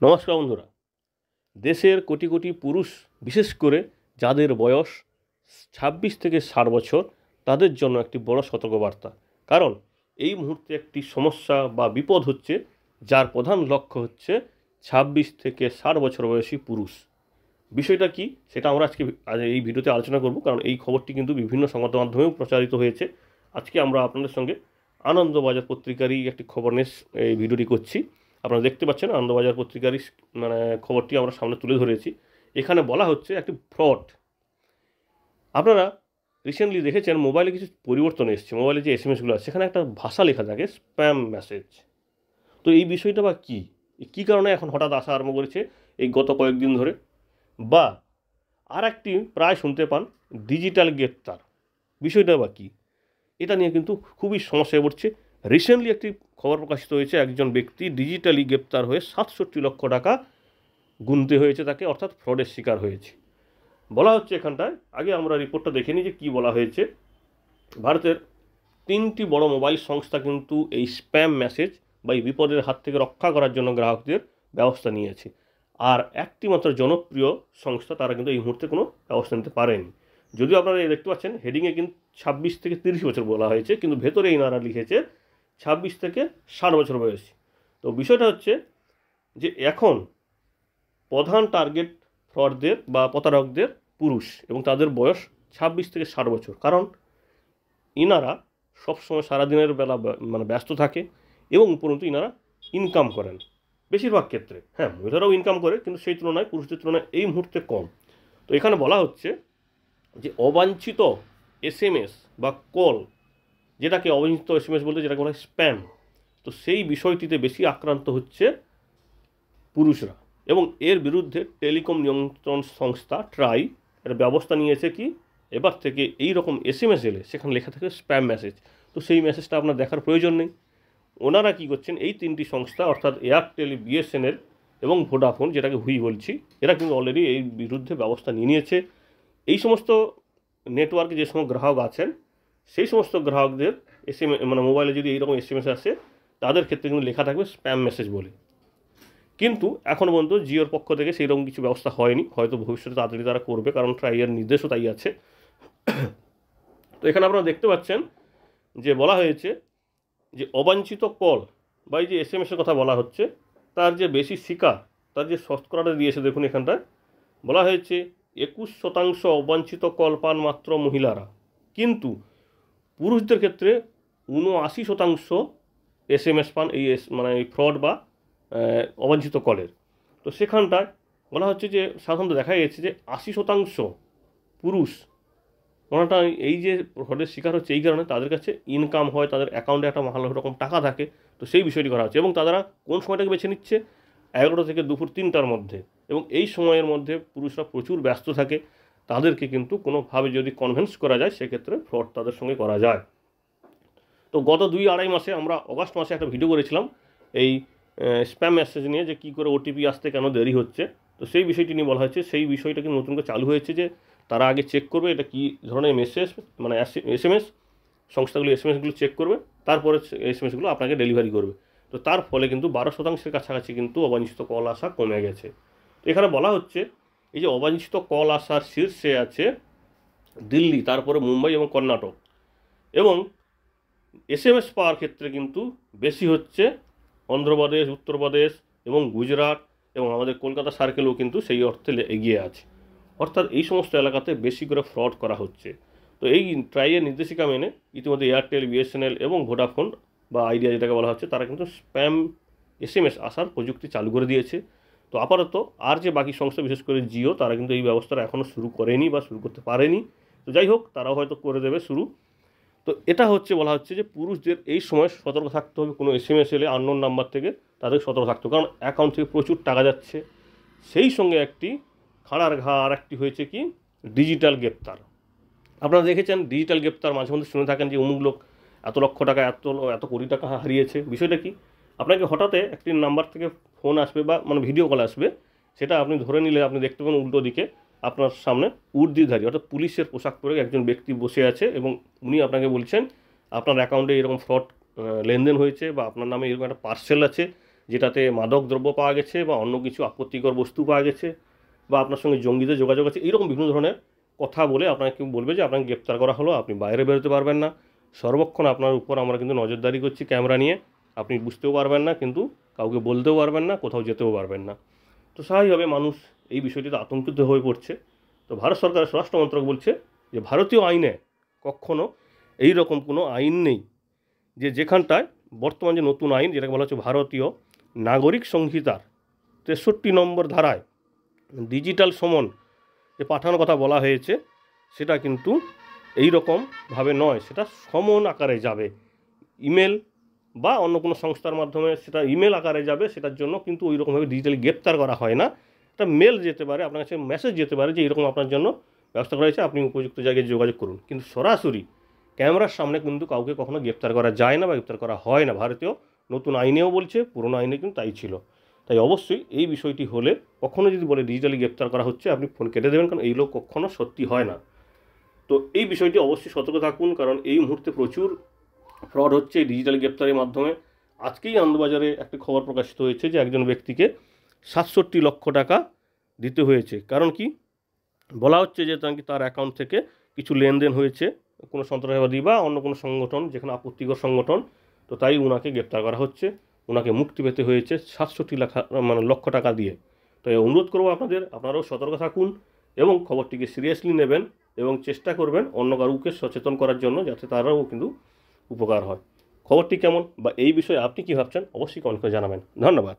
নমস্কার বন্ধুরা। দেশের কোটি কোটি পুরুষ, বিশেষ করে যাদের বয়স 26 থেকে 60 বছর, তাদের জন্য একটি বড় সতর্কবার্তা। কারণ এই মুহূর্তে একটি সমস্যা বা বিপদ হচ্ছে, যার প্রধান লক্ষ্য হচ্ছে 26 থেকে 60 বছর বয়সী পুরুষ। বিষয়টা কি সেটা আমরা আজকে এই ভিডিওতে আলোচনা করব, কারণ এই খবরটি কিন্তু বিভিন্ন সংবাদ মাধ্যমেও প্রচারিত হয়েছে। আজকে আমরা আপনাদের সঙ্গে আনন্দবাজার পত্রিকারই একটি খবর নিয়ে এই ভিডিওটি করছি। আপনারা দেখতে পাচ্ছেন আনন্দবাজার পত্রিকারই খবরটি আমরা সামনে তুলে ধরেছি। এখানে বলা হচ্ছে একটি ফ্রড। আপনারা রিসেন্টলি দেখেছেন মোবাইলে কিছু পরিবর্তন এসছে। মোবাইলে যে এসএমএসগুলো আছে সেখানে একটা ভাষা লেখা থাকে স্প্যাম মেসেজ। তো এই বিষয়টা বা কী কারণে এখন হঠাৎ আসা আরম্ভ করেছে এই গত কয়েকদিন ধরে? বা আর একটি প্রায় শুনতে পান ডিজিটাল গ্রেপ্তার। বিষয়টা বা কী, এটা নিয়ে কিন্তু খুবই সমস্যায় পড়ছে। রিসেন্টলি একটি খবর প্রকাশিত হয়েছে, একজন ব্যক্তি ডিজিটালি গ্রেপ্তার হয়ে 67 লক্ষ টাকা গুনতে হয়েছে তাকে, অর্থাৎ ফ্রডের শিকার হয়েছে। বলা হচ্ছে এখানটায়, আগে আমরা রিপোর্টটা দেখে নিই যে কী বলা হয়েছে। ভারতের 3টি বড় মোবাইল সংস্থা কিন্তু এই স্প্যাম মেসেজ বা এই বিপদের হাত থেকে রক্ষা করার জন্য গ্রাহকদের ব্যবস্থা নিয়েছে। আর একটি মাত্র জনপ্রিয় সংস্থা, তারা কিন্তু এই মুহূর্তে কোনো ব্যবস্থা নিতে পারেনি। যদিও আপনারা দেখতে পাচ্ছেন হেডিংয়ে কিন্তু 26 থেকে 30 বছর বলা হয়েছে, কিন্তু ভেতরে ইনারা লিখেছে 26 থেকে 60 বছর বয়সী। তো বিষয়টা হচ্ছে যে এখন প্রধান টার্গেট ফ্রডদের বা প্রতারকদের পুরুষ, এবং তাদের বয়স 26 থেকে 60 বছর। কারণ ইনারা সবসময় সারাদিনের বেলা ব্যস্ত থাকে, এবং উপরন্তু ইনারা ইনকাম করেন বেশিরভাগ ক্ষেত্রে। হ্যাঁ, মহিলারাও ইনকাম করে, কিন্তু সেই তুলনায় পুরুষদের তুলনায় এই মুহূর্তে কম। তো এখানে বলা হচ্ছে যে অবাঞ্ছিত এসএমএস বা কল, যেটাকে অবাঞ্ছিত এসএমএস বলতে যেটাকে বলা হয় স্প্যাম, তো সেই বিষয়টিতে বেশি আক্রান্ত হচ্ছে পুরুষরা। এবং এর বিরুদ্ধে টেলিকম নিয়ন্ত্রণ সংস্থা ট্রাই এর ব্যবস্থা নিয়েছে কি, এবার থেকে এই রকম এসএমএস এলে সেখানে লেখা থাকে স্প্যাম মেসেজ, তো সেই মেসেজটা আপনার দেখার প্রয়োজন নেই। ওনারা কি করছেন, এই 3টি সংস্থা অর্থাৎ এয়ারটেল, বিএসএনএল এবং ভোডাফোন, যেটাকে হুই বলছি, এরা কিন্তু অলরেডি এই বিরুদ্ধে ব্যবস্থা নিয়ে নিয়েছে। এই সমস্ত নেটওয়ার্কে যে সমস্ত গ্রাহক আছেন, সেই সমস্ত গ্রাহকদের মোবাইলে যদি এইরকম এসএমএস আসে, তাদের ক্ষেত্রে কিন্তু লেখা থাকবে স্প্যাম মেসেজ বলে। কিন্তু এখনও পর্যন্ত জিওর পক্ষ থেকে সেই রকম কিছু ব্যবস্থা হয়নি। হয়তো ভবিষ্যতে তাড়াতাড়ি তারা করবে, কারণ ট্রাইয়ের নির্দেশও তাই আছে। তো এখানে আপনারা দেখতে পাচ্ছেন যে বলা হয়েছে যে অবাঞ্ছিত কল বা এই যে এসএমএসের কথা বলা হচ্ছে, তার যে বেশি শিকার, তার যে শতকরাটা দিয়েছে দেখুন এখানটায় বলা হয়েছে 21% অবাঞ্ছিত কল পান মাত্র মহিলারা, কিন্তু পুরুষদের ক্ষেত্রে 79% এসএমএস পান এই এই ফ্রড বা অবাঞ্ছিত কলের। তো সেখানটায় বলা হচ্ছে যে সাধারণত দেখা গেছে যে 80% পুরুষ ওনাটা এই যে ফ্রডের শিকার হচ্ছে এই কারণে তাদের কাছে ইনকাম হয়, তাদের অ্যাকাউন্টে একটা ভালো রকম টাকা থাকে। তো সেই বিষয়টি করা হচ্ছে, এবং তারা কোন সময়টাকে বেছে নিচ্ছে, 11টা থেকে দুপুর 3টার মধ্যে। এবং এই সময়ের মধ্যে পুরুষরা প্রচুর ব্যস্ত থাকে, তাদেরকে কিন্তু কোনোভাবে যদি কনভিন্স করা যায়, সেক্ষেত্রে ফ্রড তাদের সঙ্গে করা যায়। তো গত 2-2.5 মাসে আমরা অগাস্ট মাসে একটা ভিডিও করেছিলাম এই স্প্যাম মেসেজ নিয়ে, যে কী করে ওটিপি আসতে কেন দেরি হচ্ছে। তো সেই বিষয়টি নিয়ে বলা হয়েছে, সেই বিষয়টা কিন্তু নতুন করে চালু হয়েছে যে তারা আগে চেক করবে এটা কী ধরনের মেসেজ, এসএমএস, সংস্থাগুলো এসএমএসগুলো চেক করবে, তারপরে এসএমএসগুলো আপনাকে ডেলিভারি করবে। তো তার ফলে কিন্তু 12% কাছাকাছি কিন্তু অবাঞ্ছিত কল আসা কমে গেছে। তো এখানে বলা হচ্ছে এই যে অবাঞ্ছিত কল আসার শীর্ষে আছে দিল্লি, তারপরে মুম্বাই এবং কর্ণাটক, এবং এসএমএস পাওয়ার ক্ষেত্রে কিন্তু বেশি হচ্ছে অন্ধ্রপ্রদেশ, উত্তরপ্রদেশ এবং গুজরাট, এবং আমাদের কলকাতা সার্কেলও কিন্তু সেই অর্থে এগিয়ে আছে। অর্থাৎ এই সমস্ত এলাকাতে বেশি করে ফ্রড করা হচ্ছে। তো এই ট্রাইয়ের নির্দেশিকা মেনে ইতিমধ্যে এয়ারটেল, বিএসএনএল এবং ভোডাফোন বা আইডিয়া যেটাকে বলা হচ্ছে, তারা কিন্তু স্প্যাম এসএমএস আসার প্রযুক্তি চালু করে দিয়েছে। তো আপাতত আর যে বাকি সংস্থা, বিশেষ করে জিও, তারা কিন্তু এই ব্যবস্থাটা এখনও শুরু করেনি বা শুরু করতে পারেনি। তো যাই হোক, তারাও হয়তো করে দেবে শুরু। তো এটা হচ্ছে বলা হচ্ছে যে পুরুষদের এই সময় সতর্ক থাকতে হবে, কোনো এসএমএস এলে আননোন নাম্বার থেকে তাদের সতর্ক থাকতে হবে, কারণ অ্যাকাউন্ট থেকে প্রচুর টাকা যাচ্ছে। সেই সঙ্গে একটি খাড়ার ঘা আর একটি হয়েছে কি, ডিজিটাল গ্রেপ্তার। আপনারা দেখেছেন ডিজিটাল গ্রেপ্তার মাঝে মধ্যে শুনে থাকেন যে অমুক লোক এত লক্ষ টাকা, এত কোটি টাকা হারিয়েছে। বিষয়টা কি, আপনাকে হঠাৎ একটি নাম্বার থেকে ফোন আসবে বা ভিডিও কল আসবে, সেটা আপনি ধরে নিলে আপনি দেখতে পাবেন উল্টো দিকে আপনার সামনে উর্দিধারী অর্থাৎ পুলিশের পোশাক পরে একজন ব্যক্তি বসে আছে, এবং উনি আপনাকে বলছেন আপনার অ্যাকাউন্টে এরকম ফ্রড লেনদেন হয়েছে, বা আপনার নামে এরকম একটা পার্সেল আছে, যেটাতে মাদক দ্রব্য পাওয়া গেছে বা অন্য কিছু আপত্তিকর বস্তু পাওয়া গেছে বা আপনার সঙ্গে জঙ্গিদের যোগাযোগ আছে, এইরকম বিভিন্ন ধরনের কথা বলে আপনাকে কেউ বলবে যে আপনাকে গ্রেপ্তার করা হলো, আপনি বাইরে বেরোতে পারবেন না, সর্বক্ষণ আপনার উপর আমরা কিন্তু নজরদারি করছি ক্যামেরা নিয়ে, আপনি বুঝতেও পারবেন না, কিন্তু কাউকে বলতেও পারবেন না, কোথাও যেতেও পারবেন না। তো স্বাভাবিকভাবে মানুষ এই বিষয়টিতে আতঙ্কিত হয়ে পড়ছে। তো ভারত সরকারের স্বরাষ্ট্র মন্ত্রক বলছে যে ভারতীয় আইনে কখনও এই রকম কোনো আইন নেই যে যেখানটায় বর্তমান যে নতুন আইন যেটাকে বলা হচ্ছে ভারতীয় নাগরিক সংহিতার 63 নম্বর ধারায় ডিজিটাল সমন যে পাঠানোর কথা বলা হয়েছে, সেটা কিন্তু এই রকমভাবে নয়, সেটা সমন আকারে যাবে, ইমেল বা অন্য কোনো সংস্থার মাধ্যমে সেটা ইমেল আকারে যাবে। সেটার জন্য কিন্তু ওই রকমভাবে ডিজিটালি গ্রেপ্তার করা হয় না, একটা মেল যেতে পারে, আপনার কাছে মেসেজ যেতে পারে যে এরকম আপনার জন্য ব্যবস্থা করা হয়েছে, আপনি উপযুক্ত জায়গায় যোগাযোগ করুন। কিন্তু সরাসরি ক্যামেরার সামনে কিন্তু কাউকে কখনো গ্রেপ্তার করা যায় না বা গ্রেপ্তার করা হয় না। ভারতীয় নতুন আইনেও বলছে, পুরনো আইনে কিন্তু তাই ছিল। তাই অবশ্যই এই বিষয়টি হলে কখনো যদি বলে ডিজিটালি গ্রেপ্তার করা হচ্ছে, আপনি ফোন কেটে দেবেন, কারণ এই লোক কখনো সত্যি হয় না। তো এই বিষয়টি অবশ্যই সতর্ক থাকুন, কারণ এই মুহূর্তে প্রচুর ফ্রড হচ্ছে এই ডিজিটাল গ্রেপ্তারের মাধ্যমে। আজকেই আনন্দবাজারে একটি খবর প্রকাশিত হয়েছে যে একজন ব্যক্তিকে 67 লক্ষ টাকা দিতে হয়েছে। কারণ কি বলা হচ্ছে যে নাকি তার অ্যাকাউন্ট থেকে কিছু লেনদেন হয়েছে কোনো সন্ত্রাসবাদী বা অন্য কোনো সংগঠন, যেখানে আপত্তিকর সংগঠন, তো তাই ওনাকে গ্রেপ্তার করা হচ্ছে, ওনাকে মুক্তি পেতে হয়েছে 67 লক্ষ টাকা দিয়ে। তো অনুরোধ করবো আপনারাও সতর্ক থাকুন এবং খবরটিকে সিরিয়াসলি নেবেন এবং চেষ্টা করবেন অন্য কাউকে সচেতন করার জন্য, যাতে তারাও কিন্তু উপকার হয়। খবরটি কেমন বা এই বিষয়ে আপনি কী ভাবছেন অবশ্যই কমেন্ট করে জানাবেন। ধন্যবাদ।